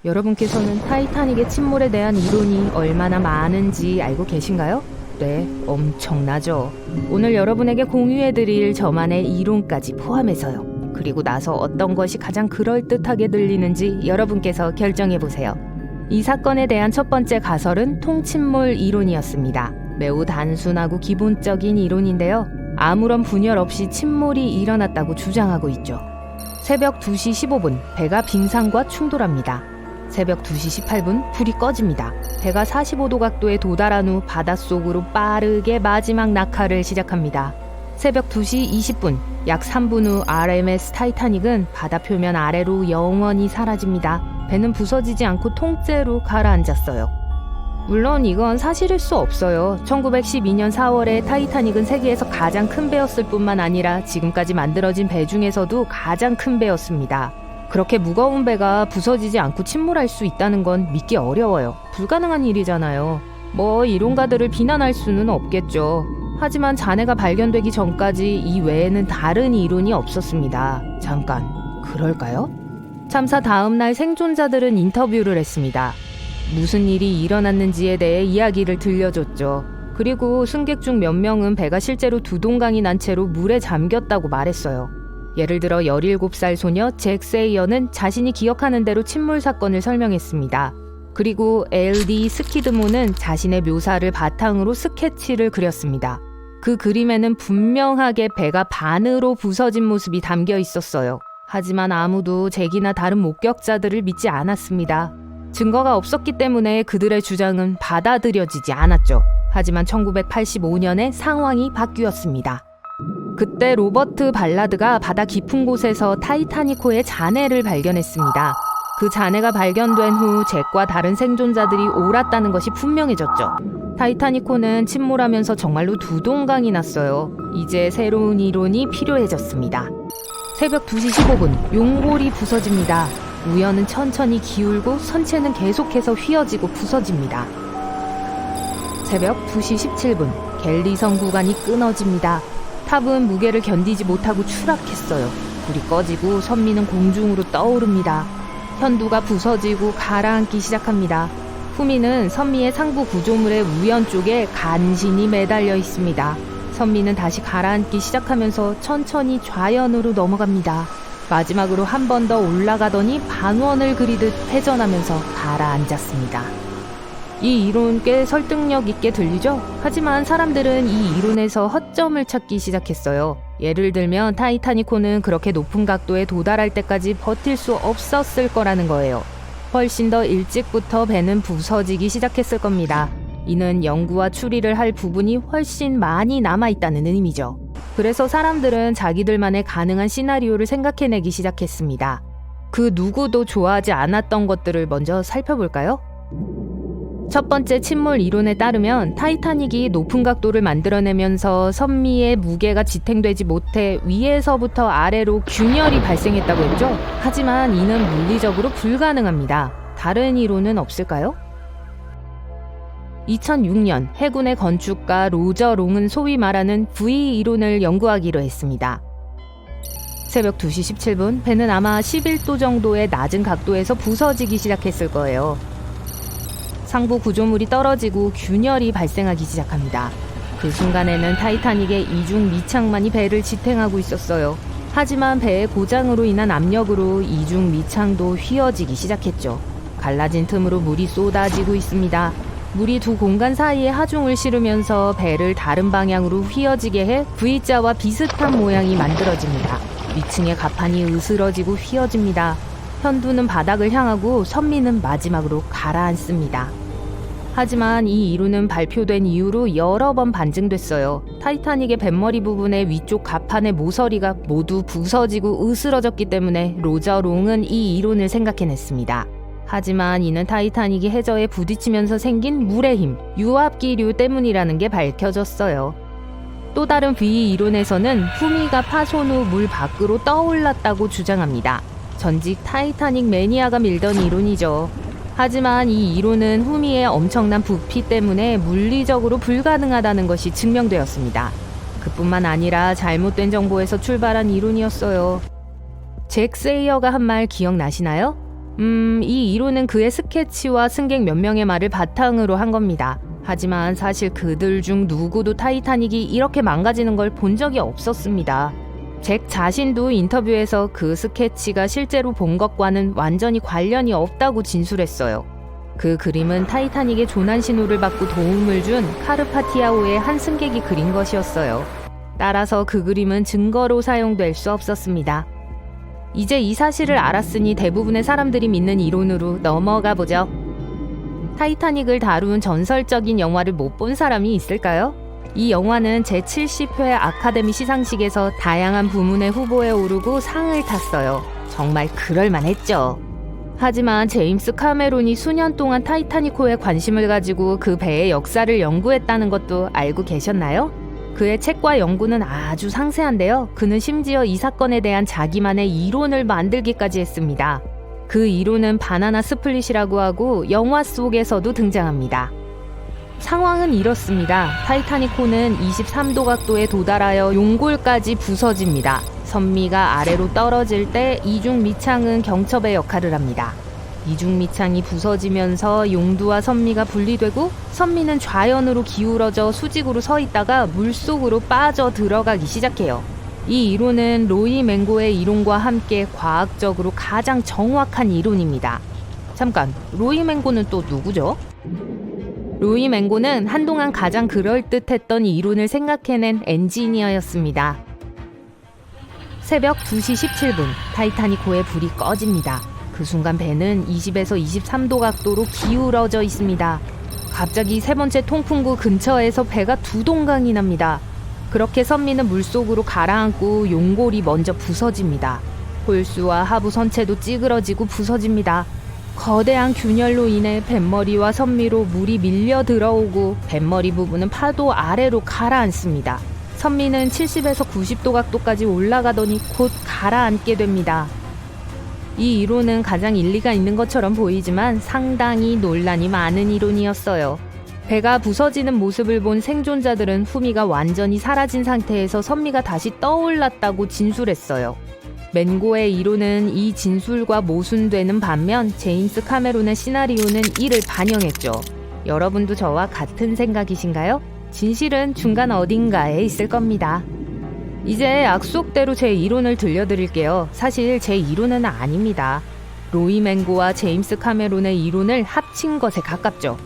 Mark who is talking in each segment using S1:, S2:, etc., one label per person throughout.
S1: 여러분께서는 타이타닉의 침몰에 대한 이론이 얼마나 많은지 알고 계신가요? 네, 엄청나죠. 오늘 여러분에게 공유해드릴 저만의 이론까지 포함해서요. 그리고 나서 어떤 것이 가장 그럴듯하게 들리는지 여러분께서 결정해보세요. 이 사건에 대한 첫 번째 가설은 통침몰 이론이었습니다. 매우 단순하고 기본적인 이론인데요. 아무런 분열 없이 침몰이 일어났다고 주장하고 있죠. 새벽 2시 15분, 배가 빙산과 충돌합니다. 새벽 2시 18분, 불이 꺼집니다. 배가 45도 각도에 도달한 후 바닷속으로 빠르게 마지막 낙하를 시작합니다. 새벽 2시 20분, 약 3분 후 RMS 타이타닉은 바다 표면 아래로 영원히 사라집니다. 배는 부서지지 않고 통째로 가라앉았어요. 물론 이건 사실일 수 없어요. 1912년 4월에 타이타닉은 세계에서 가장 큰 배였을 뿐만 아니라 지금까지 만들어진 배 중에서도 가장 큰 배였습니다. 그렇게 무거운 배가 부서지지 않고 침몰할 수 있다는 건 믿기 어려워요. 불가능한 일이잖아요. 이론가들을 비난할 수는 없겠죠. 하지만 잔해가 발견되기 전까지 이 외에는 다른 이론이 없었습니다. 잠깐, 그럴까요? 참사 다음 날 생존자들은 인터뷰를 했습니다. 무슨 일이 일어났는지에 대해 이야기를 들려줬죠. 그리고 승객 중 몇 명은 배가 실제로 두동강이 난 채로 물에 잠겼다고 말했어요. 예를 들어 17살 소녀 잭 세이어는 자신이 기억하는 대로 침몰 사건을 설명했습니다. 그리고 LD 스키드모는 자신의 묘사를 바탕으로 스케치를 그렸습니다. 그 그림에는 분명하게 배가 반으로 부서진 모습이 담겨 있었어요. 하지만 아무도 잭이나 다른 목격자들을 믿지 않았습니다. 증거가 없었기 때문에 그들의 주장은 받아들여지지 않았죠. 하지만 1985년에 상황이 바뀌었습니다. 그때 로버트 발라드가 바다 깊은 곳에서 타이타닉호의 잔해를 발견했습니다. 그 잔해가 발견된 후 잭과 다른 생존자들이 옳았다는 것이 분명해졌죠. 타이타닉호는 침몰하면서 정말로 두동강이 났어요. 이제 새로운 이론이 필요해졌습니다. 새벽 2시 15분, 용골이 부서집니다. 우연은 천천히 기울고 선체는 계속해서 휘어지고 부서집니다. 새벽 2시 17분, 갤리선 구간이 끊어집니다. 탑은 무게를 견디지 못하고 추락했어요. 불이 꺼지고 선미는 공중으로 떠오릅니다. 현두가 부서지고 가라앉기 시작합니다. 후미는 선미의 상부 구조물의 우연 쪽에 간신히 매달려 있습니다. 선미는 다시 가라앉기 시작하면서 천천히 좌연으로 넘어갑니다. 마지막으로 한 번 더 올라가더니 반원을 그리듯 회전하면서 가라앉았습니다. 이 이론 꽤 설득력 있게 들리죠? 하지만 사람들은 이 이론에서 허점을 찾기 시작했어요. 예를 들면 타이타닉호는 그렇게 높은 각도에 도달할 때까지 버틸 수 없었을 거라는 거예요. 훨씬 더 일찍부터 배는 부서지기 시작했을 겁니다. 이는 연구와 추리를 할 부분이 훨씬 많이 남아있다는 의미죠. 그래서 사람들은 자기들만의 가능한 시나리오를 생각해내기 시작했습니다. 그 누구도 좋아하지 않았던 것들을 먼저 살펴볼까요? 첫 번째 침몰 이론에 따르면 타이타닉이 높은 각도를 만들어내면서 선미의 무게가 지탱되지 못해 위에서부터 아래로 균열이 발생했다고 했죠. 하지만 이는 물리적으로 불가능합니다. 다른 이론은 없을까요? 2006년 해군의 건축가 로저 롱은 소위 말하는 V 이론을 연구하기로 했습니다. 새벽 2시 17분, 배는 아마 11도 정도의 낮은 각도에서 부서지기 시작했을 거예요. 상부 구조물이 떨어지고 균열이 발생하기 시작합니다. 그 순간에는 타이타닉의 이중 미창만이 배를 지탱하고 있었어요. 하지만 배의 고장으로 인한 압력으로 이중 미창도 휘어지기 시작했죠. 갈라진 틈으로 물이 쏟아지고 있습니다. 물이 두 공간 사이에 하중을 실으면서 배를 다른 방향으로 휘어지게 해 V자와 비슷한 모양이 만들어집니다. 위층의 갑판이 으스러지고 휘어집니다. 현두는 바닥을 향하고 선미는 마지막으로 가라앉습니다. 하지만 이 이론은 발표된 이후로 여러 번 반증됐어요. 타이타닉의 뱃머리 부분의 위쪽 갑판의 모서리가 모두 부서지고 으스러졌기 때문에 로저 롱은 이 이론을 생각해냈습니다. 하지만 이는 타이타닉이 해저에 부딪히면서 생긴 물의 힘, 유압기류 때문이라는 게 밝혀졌어요. 또 다른 V 이론에서는 후미가 파손 후 물 밖으로 떠올랐다고 주장합니다. 전직 타이타닉 매니아가 밀던 이론이죠. 하지만 이 이론은 후미의 엄청난 부피 때문에 물리적으로 불가능하다는 것이 증명되었습니다. 그뿐만 아니라 잘못된 정보에서 출발한 이론이었어요. 잭 세이어가 한 말 기억나시나요? 이 이론은 그의 스케치와 승객 몇 명의 말을 바탕으로 한 겁니다. 하지만 사실 그들 중 누구도 타이타닉이 이렇게 망가지는 걸 본 적이 없었습니다. 잭 자신도 인터뷰에서 그 스케치가 실제로 본 것과는 완전히 관련이 없다고 진술했어요. 그 그림은 타이타닉의 조난 신호를 받고 도움을 준 카르파티아호의 한 승객이 그린 것이었어요. 따라서 그 그림은 증거로 사용될 수 없었습니다. 이제 이 사실을 알았으니 대부분의 사람들이 믿는 이론으로 넘어가 보죠. 타이타닉을 다룬 전설적인 영화를 못 본 사람이 있을까요? 이 영화는 제70회 아카데미 시상식에서 다양한 부문의 후보에 오르고 상을 탔어요. 정말 그럴만했죠. 하지만 제임스 카메론이 수년 동안 타이타닉호에 관심을 가지고 그 배의 역사를 연구했다는 것도 알고 계셨나요? 그의 책과 연구는 아주 상세한데요. 그는 심지어 이 사건에 대한 자기만의 이론을 만들기까지 했습니다. 그 이론은 바나나 스플릿이라고 하고 영화 속에서도 등장합니다. 상황은 이렇습니다. 타이타닉호는 23도 각도에 도달하여 용골까지 부서집니다. 선미가 아래로 떨어질 때 이중 미창은 경첩의 역할을 합니다. 이중 미창이 부서지면서 용두와 선미가 분리되고 선미는 좌연으로 기울어져 수직으로 서 있다가 물속으로 빠져 들어가기 시작해요. 이 이론은 로이 맹고의 이론과 함께 과학적으로 가장 정확한 이론입니다. 잠깐, 로이 맹고는 또 누구죠? 로이 맹고는 한동안 가장 그럴듯했던 이론을 생각해낸 엔지니어였습니다. 새벽 2시 17분, 타이타닉호의 불이 꺼집니다. 그 순간 배는 20에서 23도 각도로 기울어져 있습니다. 갑자기 세 번째 통풍구 근처에서 배가 두 동강이 납니다. 그렇게 선미는 물속으로 가라앉고 용골이 먼저 부서집니다. 홀수와 하부 선체도 찌그러지고 부서집니다. 거대한 균열로 인해 뱃머리와 선미로 물이 밀려 들어오고 뱃머리 부분은 파도 아래로 가라앉습니다. 선미는 70에서 90도 각도까지 올라가더니 곧 가라앉게 됩니다. 이 이론은 가장 일리가 있는 것처럼 보이지만 상당히 논란이 많은 이론이었어요. 배가 부서지는 모습을 본 생존자들은 후미가 완전히 사라진 상태에서 선미가 다시 떠올랐다고 진술했어요. 맹고의 이론은 이 진술과 모순되는 반면 제임스 카메론의 시나리오는 이를 반영했죠. 여러분도 저와 같은 생각이신가요? 진실은 중간 어딘가에 있을 겁니다. 이제 약속대로 제 이론을 들려드릴게요. 사실 제 이론은 아닙니다. 로이 맹고와 제임스 카메론의 이론을 합친 것에 가깝죠.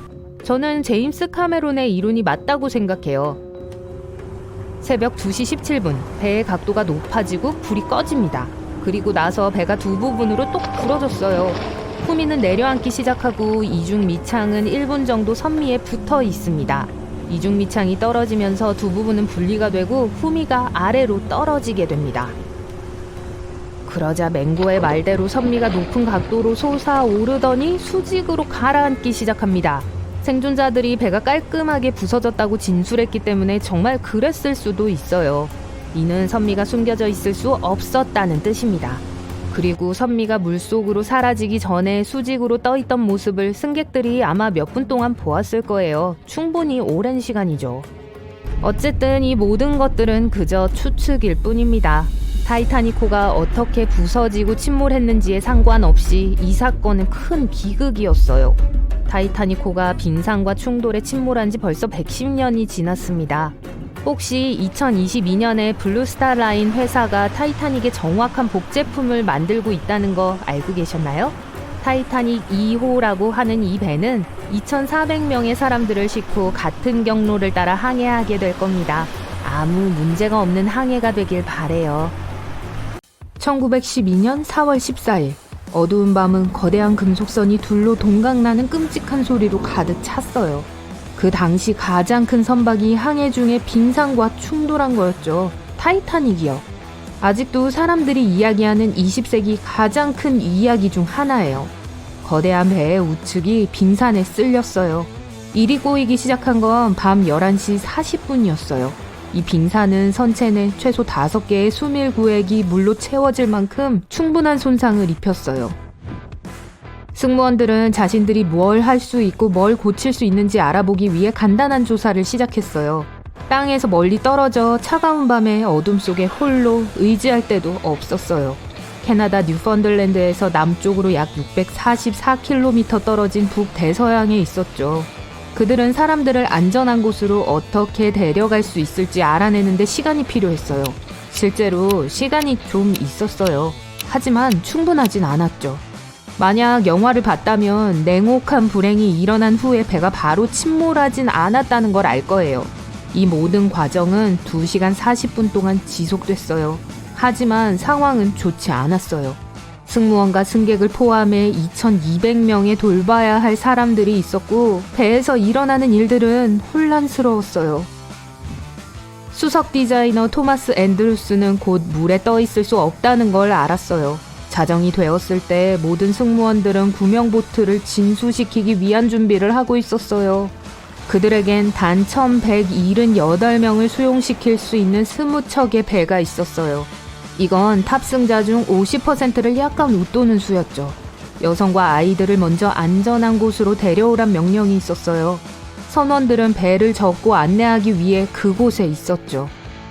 S1: 저는 제임스 카메론의 이론이 맞다고 생각해요. 새벽 2시 17분, 배의 각도가 높아지고 불이 꺼집니다. 그리고 나서 배가 두 부분으로 똑 부러졌어요. 후미는 내려앉기 시작하고 이중 미창은 1분 정도 선미에 붙어 있습니다. 이중 미창이 떨어지면서 두 부분은 분리가 되고 후미가 아래로 떨어지게 됩니다. 그러자 맹고의 말대로 선미가 높은 각도로 솟아오르더니 수직으로 가라앉기 시작합니다. 생존자들이 배가 깔끔하게 부서졌다고 진술했기 때문에 정말 그랬을 수도 있어요. 이는 선미가 숨겨져 있을 수 없었다는 뜻입니다. 그리고 선미가 물속으로 사라지기 전에 수직으로 떠있던 모습을 승객들이 아마 몇 분 동안 보았을 거예요. 충분히 오랜 시간이죠. 어쨌든 이 모든 것들은 그저 추측일 뿐입니다. 타이타닉호가 어떻게 부서지고 침몰했는지에 상관없이 이 사건은 큰 비극이었어요. 타이타닉호가 빙산과 충돌에 침몰한 지 벌써 110년이 지났습니다. 혹시 2022년에 블루스타라인 회사가 타이타닉의 정확한 복제품을 만들고 있다는 거 알고 계셨나요? 타이타닉 2호라고 하는 이 배는 2,400명의 사람들을 싣고 같은 경로를 따라 항해하게 될 겁니다. 아무 문제가 없는 항해가 되길 바래요. 1912년 4월 14일 어두운 밤은 거대한 금속선이 둘로 동강나는 끔찍한 소리로 가득 찼어요. 그 당시 가장 큰 선박이 항해 중에 빙산과 충돌한 거였죠. 타이타닉이요. 아직도 사람들이 이야기하는 20세기 가장 큰 이야기 중 하나예요. 거대한 배의 우측이 빙산에 쓸렸어요. 일이 꼬이기 시작한 건 밤 11시 40분이었어요. 이 빙산은 선체 내 최소 5개의 수밀 구획이 물로 채워질 만큼 충분한 손상을 입혔어요. 승무원들은 자신들이 뭘 할 수 있고 뭘 고칠 수 있는지 알아보기 위해 간단한 조사를 시작했어요. 땅에서 멀리 떨어져 차가운 밤에 어둠 속에 홀로 의지할 데도 없었어요. 캐나다 뉴펀들랜드에서 남쪽으로 약 644km 떨어진 북대서양에 있었죠. 그들은 사람들을 안전한 곳으로 어떻게 데려갈 수 있을지 알아내는데 시간이 필요했어요. 실제로 시간이 좀 있었어요. 하지만 충분하진 않았죠. 만약 영화를 봤다면 냉혹한 불행이 일어난 후에 배가 바로 침몰하진 않았다는 걸 알 거예요. 이 모든 과정은 2시간 40분 동안 지속됐어요. 하지만 상황은 좋지 않았어요. 승무원과 승객을 포함해 2,200명의 돌봐야 할 사람들이 있었고 배에서 일어나는 일들은 혼란스러웠어요. 수석 디자이너 토마스 앤드루스는 곧 물에 떠 있을 수 없다는 걸 알았어요. 자정이 되었을 때 모든 승무원들은 구명보트를 진수시키기 위한 준비를 하고 있었어요. 그들에겐 단 1,178명을 수용시킬 수 있는 20척의 배가 있었어요. 이건 탑승자 중 50%를 약간 웃도는 수였죠. 여성과 아이들을 먼저 안전한 곳으로 데려오란 명령이 있었어요. 선원들은 배를 접고 안내하기 위해 그곳에 있었죠.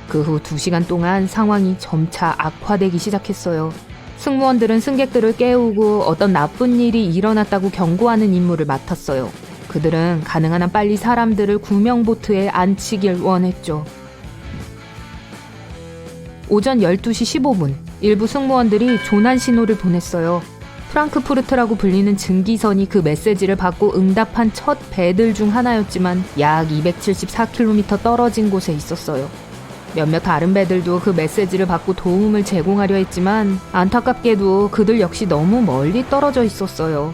S1: 그 후 2시간 동안 상황이 점차 악화되기 시작했어요. 승무원들은 승객들을 깨우고 어떤 나쁜 일이 일어났다고 경고하는 임무를 맡았어요. 그들은 가능한 한 빨리 사람들을 구명보트에 앉히길 원했죠. 오전 12시 15분, 일부 승무원들이 조난 신호를 보냈어요. 프랑크푸르트라고 불리는 증기선이 그 메시지를 받고 응답한 첫 배들 중 하나였지만 약 274km 떨어진 곳에 있었어요. 몇몇 다른 배들도 그 메시지를 받고 도움을 제공하려 했지만 안타깝게도 그들 역시 너무 멀리 떨어져 있었어요.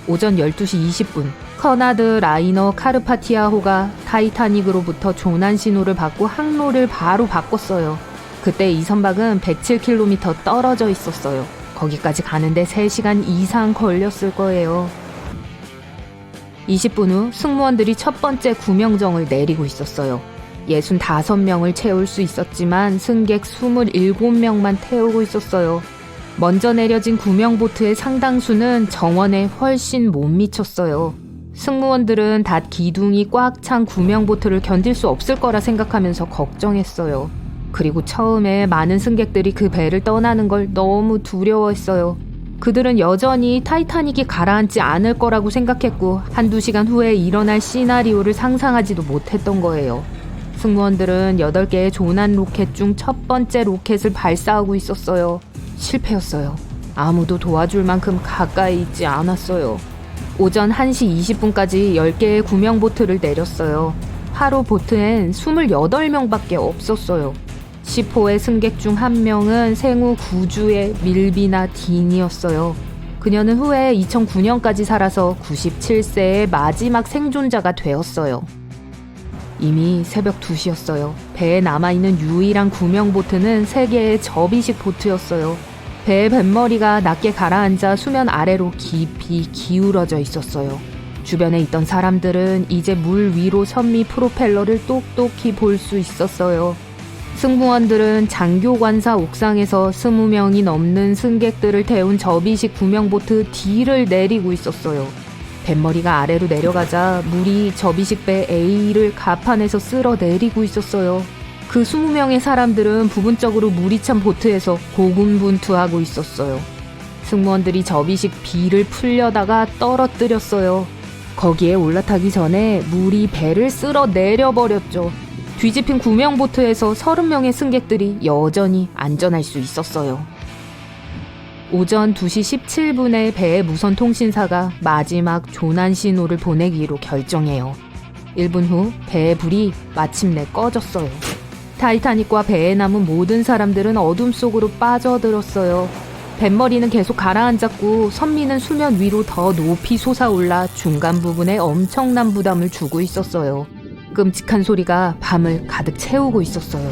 S1: 오전 12시 20분, 커나드 라이너 카르파티아호가 타이타닉으로부터 조난 신호를 받고 항로를 바로 바꿨어요. 그때 이 선박은 107km 떨어져 있었어요. 거기까지 가는데 3시간 이상 걸렸을 거예요. 20분 후 승무원들이 첫 번째 구명정을 내리고 있었어요. 65명을 채울 수 있었지만 승객 27명만 태우고 있었어요. 먼저 내려진 구명보트의 상당수는 정원에 훨씬 못 미쳤어요. 승무원들은 닷 기둥이 꽉 찬 구명보트를 견딜 수 없을 거라 생각하면서 걱정했어요. 그리고 처음에 많은 승객들이 그 배를 떠나는 걸 너무 두려워했어요. 그들은 여전히 타이타닉이 가라앉지 않을 거라고 생각했고 한두 시간 후에 일어날 시나리오를 상상하지도 못했던 거예요. 승무원들은 8개의 조난 로켓 중 첫 번째 로켓을 발사하고 있었어요. 실패였어요. 아무도 도와줄 만큼 가까이 있지 않았어요. 오전 1시 20분까지 10개의 구명보트를 내렸어요. 하루 보트엔 28명밖에 없었어요. 10호의 승객 중 1명은 생후 9주의 밀비나 딘이었어요. 그녀는 후에 2009년까지 살아서 97세의 마지막 생존자가 되었어요. 이미 새벽 2시였어요. 배에 남아있는 유일한 구명보트는 3개의 접이식 보트였어요. 배의 뱃머리가 낮게 가라앉아 수면 아래로 깊이 기울어져 있었어요. 주변에 있던 사람들은 이제 물 위로 선미 프로펠러를 똑똑히 볼 수 있었어요. 승무원들은 장교관사 옥상에서 20명이 넘는 승객들을 태운 접이식 구명보트 D를 내리고 있었어요. 뱃머리가 아래로 내려가자 물이 접이식 배 A를 갑판에서 쓸어 내리고 있었어요. 그 20명의 사람들은 부분적으로 물이 찬 보트에서 고군분투하고 있었어요. 승무원들이 접이식 B를 풀려다가 떨어뜨렸어요. 거기에 올라타기 전에 물이 배를 쓸어 내려버렸죠. 뒤집힌 구명보트에서 30명의 승객들이 여전히 안전할 수 있었어요. 오전 2시 17분에 배의 무선 통신사가 마지막 조난 신호를 보내기로 결정해요. 1분 후 배의 불이 마침내 꺼졌어요. 타이타닉과 배에 남은 모든 사람들은 어둠 속으로 빠져들었어요. 뱃머리는 계속 가라앉았고 선미는 수면 위로 더 높이 솟아올라 중간 부분에 엄청난 부담을 주고 있었어요. 끔찍한 소리가 밤을 가득 채우고 있었어요.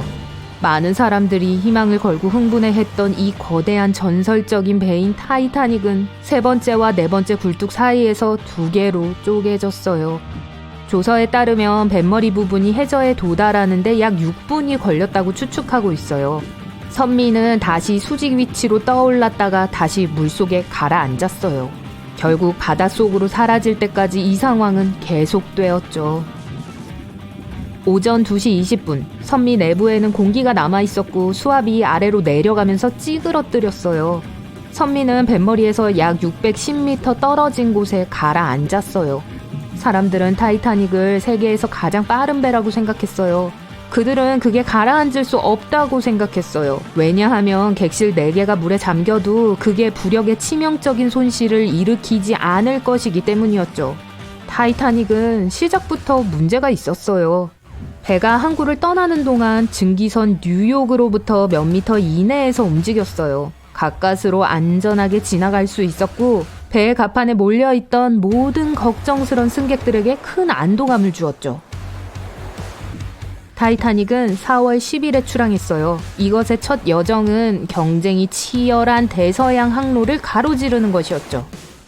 S1: 많은 사람들이 희망을 걸고 흥분해했던 이 거대한 전설적인 배인 타이타닉은 3번째와 4번째 굴뚝 사이에서 2개로 쪼개졌어요. 조서에 따르면 뱃머리 부분이 해저에 도달하는데 약 6분이 걸렸다고 추측하고 있어요. 선미는 다시 수직 위치로 떠올랐다가 다시 물속에 가라앉았어요. 결국 바닷속으로 사라질 때까지 이 상황은 계속되었죠. 오전 2시 20분, 선미 내부에는 공기가 남아있었고 수압이 아래로 내려가면서 찌그러뜨렸어요. 선미는 뱃머리에서 약 610m 떨어진 곳에 가라앉았어요. 사람들은 타이타닉을 세계에서 가장 빠른 배라고 생각했어요. 그들은 그게 가라앉을 수 없다고 생각했어요. 왜냐하면 객실 4개가 물에 잠겨도 그게 부력에 치명적인 손실을 일으키지 않을 것이기 때문이었죠. 타이타닉은 시작부터 문제가 있었어요. 배가 항구를 떠나는 동안 증기선 뉴욕으로부터 몇 미터 이내에서 움직였어요. 가까스로 안전하게 지나갈 수 있었고 배 갑판에 몰려있던 모든 걱정스런 승객들에게 큰 안도감을 주었죠. 타이타닉은 4월 10일에 출항했어요. 이것의 첫 여정은 경쟁이 치열한 대서양 항로를 가로지르는 것이었죠.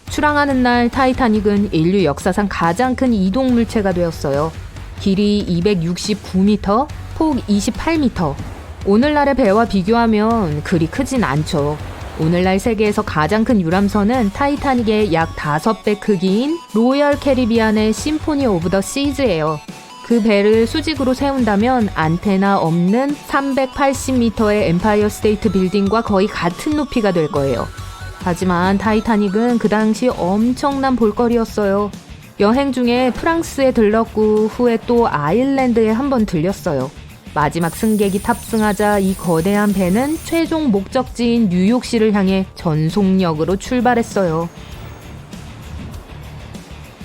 S1: 출항하는 날 타이타닉은 인류 역사상 가장 큰 이동물체가 되었어요. 길이 269m, 폭 28m. 오늘날의 배와 비교하면 그리 크진 않죠. 오늘날 세계에서 가장 큰 유람선은 타이타닉의 약 5배 크기인 로열 캐리비안의 심포니 오브 더 시즈예요. 그 배를 수직으로 세운다면 안테나 없는 380m의 엠파이어 스테이트 빌딩과 거의 같은 높이가 될 거예요. 하지만 타이타닉은 그 당시 엄청난 볼거리였어요. 여행 중에 프랑스에 들렀고 후에 또 아일랜드에 한번 들렸어요. 마지막 승객이 탑승하자 이 거대한 배는 최종 목적지인 뉴욕시를 향해 전속력으로 출발했어요.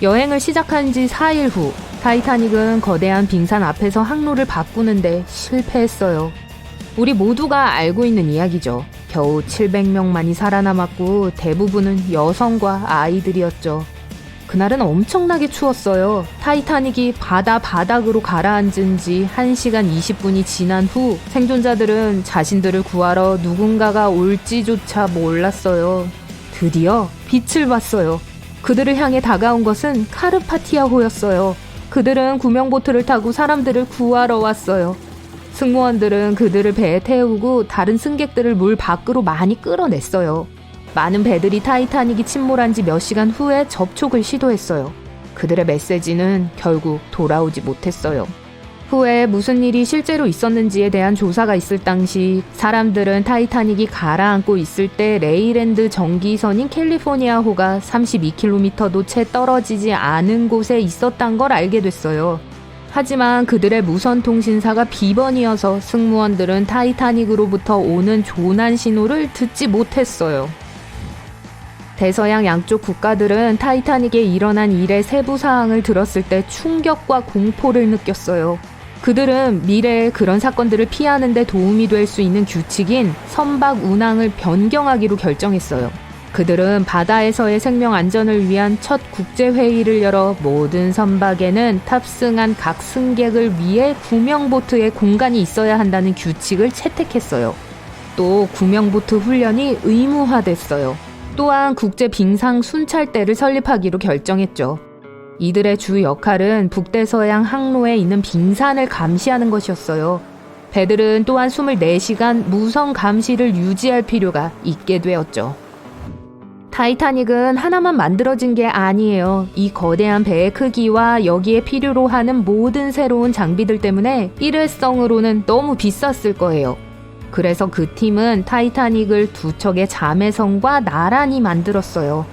S1: 여행을 시작한 지 4일 후 타이타닉은 거대한 빙산 앞에서 항로를 바꾸는데 실패했어요. 우리 모두가 알고 있는 이야기죠. 겨우 700명만이 살아남았고 대부분은 여성과 아이들이었죠. 그날은 엄청나게 추웠어요. 타이타닉이 바다 바닥으로 가라앉은 지 1시간 20분이 지난 후 생존자들은 자신들을 구하러 누군가가 올지조차 몰랐어요. 드디어 빛을 봤어요. 그들을 향해 다가온 것은 카르파티아호였어요. 그들은 구명보트를 타고 사람들을 구하러 왔어요. 승무원들은 그들을 배에 태우고 다른 승객들을 물 밖으로 많이 끌어냈어요. 많은 배들이 타이타닉이 침몰한 지 몇 시간 후에 접촉을 시도했어요. 그들의 메시지는 결국 돌아오지 못했어요. 후에 무슨 일이 실제로 있었는지에 대한 조사가 있을 당시 사람들은 타이타닉이 가라앉고 있을 때 레이랜드 정기선인 캘리포니아호가 32km도 채 떨어지지 않은 곳에 있었단 걸 알게 됐어요. 하지만 그들의 무선통신사가 비번이어서 승무원들은 타이타닉으로부터 오는 조난 신호를 듣지 못했어요. 대서양 양쪽 국가들은 타이타닉에 일어난 일의 세부 사항을 들었을 때 충격과 공포를 느꼈어요. 그들은 미래에 그런 사건들을 피하는 데 도움이 될 수 있는 규칙인 선박 운항을 변경하기로 결정했어요. 그들은 바다에서의 생명 안전을 위한 첫 국제회의를 열어 모든 선박에는 탑승한 각 승객을 위해 구명보트에 공간이 있어야 한다는 규칙을 채택했어요. 또 구명보트 훈련이 의무화됐어요. 또한 국제 빙상 순찰대를 설립하기로 결정했죠. 이들의 주 역할은 북대서양 항로에 있는 빙산을 감시하는 것이었어요. 배들은 또한 24시간 무선 감시를 유지할 필요가 있게 되었죠. 타이타닉은 하나만 만들어진 게 아니에요. 이 거대한 배의 크기와 여기에 필요로 하는 모든 새로운 장비들 때문에 일회성으로는 너무 비쌌을 거예요. 그래서 그 팀은 타이타닉을 2척의 자매성과 나란히 만들었어요.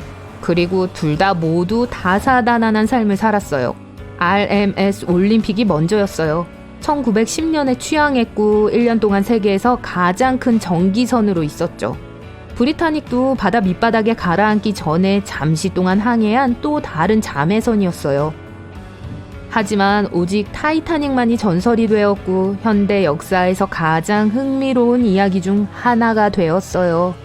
S1: 그리고 둘 다 모두 다사다난한 삶을 살았어요. RMS 올림픽이 먼저였어요. 1910년에 취항했고 1년 동안 세계에서 가장 큰 정기선으로 있었죠. 브리타닉도 바다 밑바닥에 가라앉기 전에 잠시 동안 항해한 또 다른 자매선이었어요. 하지만 오직 타이타닉만이 전설이 되었고 현대 역사에서 가장 흥미로운 이야기 중 하나가 되었어요.